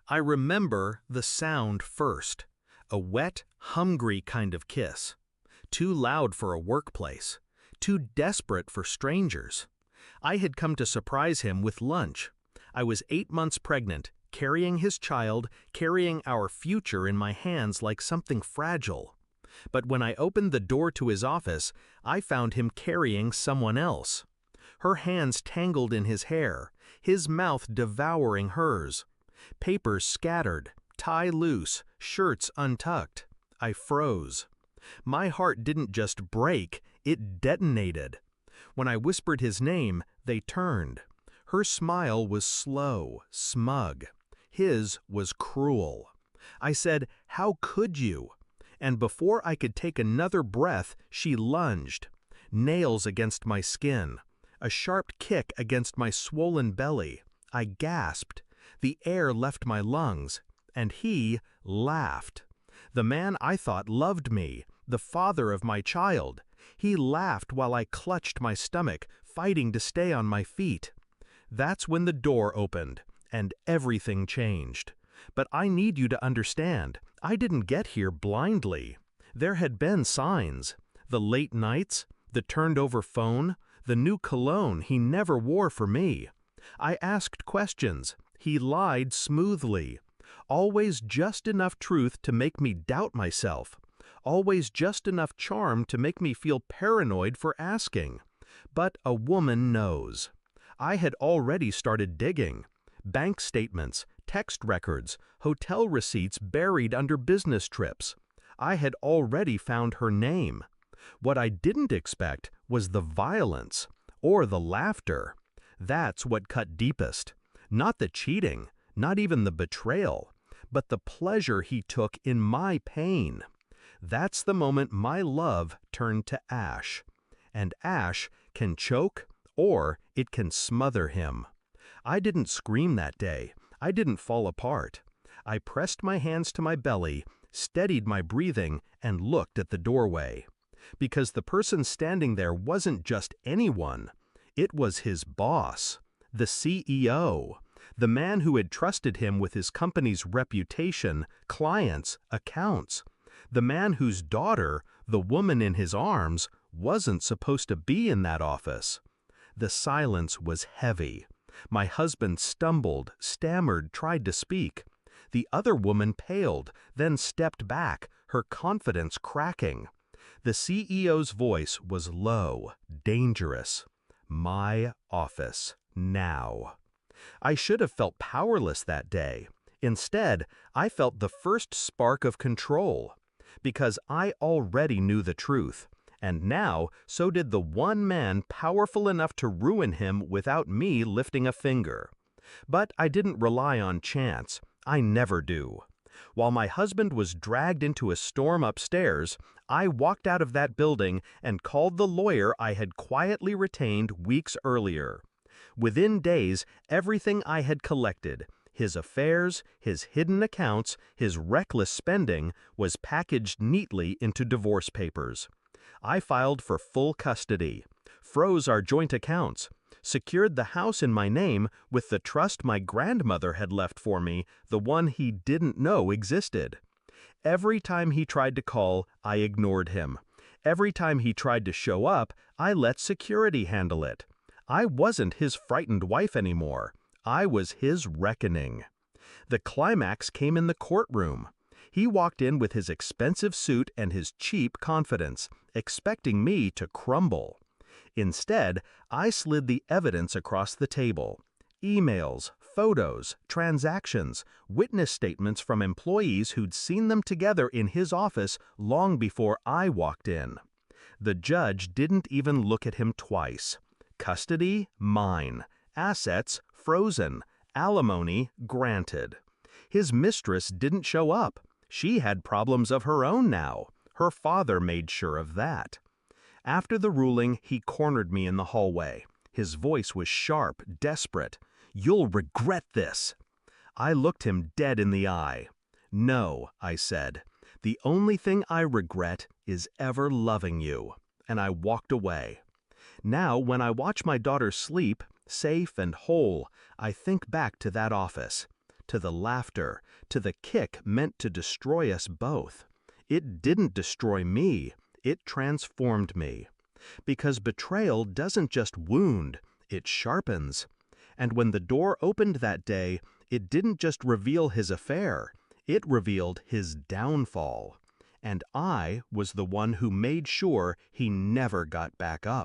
I remember the sound first. A wet, hungry kind of kiss. Too loud for a workplace. Too desperate for strangers. I had come to surprise him with lunch. I was 8 months pregnant, carrying his child, carrying our future in my hands like something fragile. But when I opened the door to his office, I found him carrying someone else. Her hands tangled in his hair, his mouth devouring hers. Papers scattered, tie loose, shirts untucked. I froze. My heart didn't just break, it detonated. When I whispered his name, they turned. Her smile was slow, smug. His was cruel. I said, "How could you?" And before I could take another breath, she lunged. Nails against my skin. A sharp kick against my swollen belly. I gasped. The air left my lungs. And he laughed. The man I thought loved me, the father of my child. He laughed while I clutched my stomach, fighting to stay on my feet. That's when the door opened, and everything changed. But I need you to understand, I didn't get here blindly. There had been signs. The late nights, the turned-over phone, the new cologne he never wore for me. I asked questions. He lied smoothly. Always just enough truth to make me doubt myself. Always just enough charm to make me feel paranoid for asking. But a woman knows. I had already started digging. Bank statements, text records, hotel receipts buried under business trips. I had already found her name. What I didn't expect was the violence, or the laughter. That's what cut deepest. Not the cheating, not even the betrayal, but the pleasure he took in my pain. That's the moment my love turned to ash. And ash can choke, or it can smother him. I didn't scream that day. I didn't fall apart. I pressed my hands to my belly, steadied my breathing, and looked at the doorway. Because the person standing there wasn't just anyone. It was his boss, the CEO, the man who had trusted him with his company's reputation, clients, accounts. The man whose daughter, the woman in his arms, wasn't supposed to be in that office. The silence was heavy. My husband stumbled, stammered, tried to speak. The other woman paled, then stepped back, her confidence cracking. The CEO's voice was low, dangerous. My office, now. I should have felt powerless that day. Instead, I felt the first spark of control. Because I already knew the truth. And now, so did the one man powerful enough to ruin him without me lifting a finger. But I didn't rely on chance. I never do. While my husband was dragged into a storm upstairs, I walked out of that building and called the lawyer I had quietly retained weeks earlier. Within days, everything I had collected, his affairs, his hidden accounts, his reckless spending, was packaged neatly into divorce papers. I filed for full custody, froze our joint accounts, secured the house in my name with the trust my grandmother had left for me, the one he didn't know existed. Every time he tried to call, I ignored him. Every time he tried to show up, I let security handle it. I wasn't his frightened wife anymore. I was his reckoning. The climax came in the courtroom. He walked in with his expensive suit and his cheap confidence, expecting me to crumble. Instead, I slid the evidence across the table. Emails, photos, transactions, witness statements from employees who'd seen them together in his office long before I walked in. The judge didn't even look at him twice. Custody, mine. Assets, frozen. Alimony, granted. His mistress didn't show up. She had problems of her own now. Her father made sure of that. After the ruling, he cornered me in the hallway. His voice was sharp, desperate. "You'll regret this." I looked him dead in the eye. "No," I said. "The only thing I regret is ever loving you." And I walked away. Now, when I watch my daughter sleep, safe and whole, I think back to that office. to the laughter, to the kick meant to destroy us both. It didn't destroy me, it transformed me. Because betrayal doesn't just wound, it sharpens. And when the door opened that day, it didn't just reveal his affair, it revealed his downfall. And I was the one who made sure he never got back up.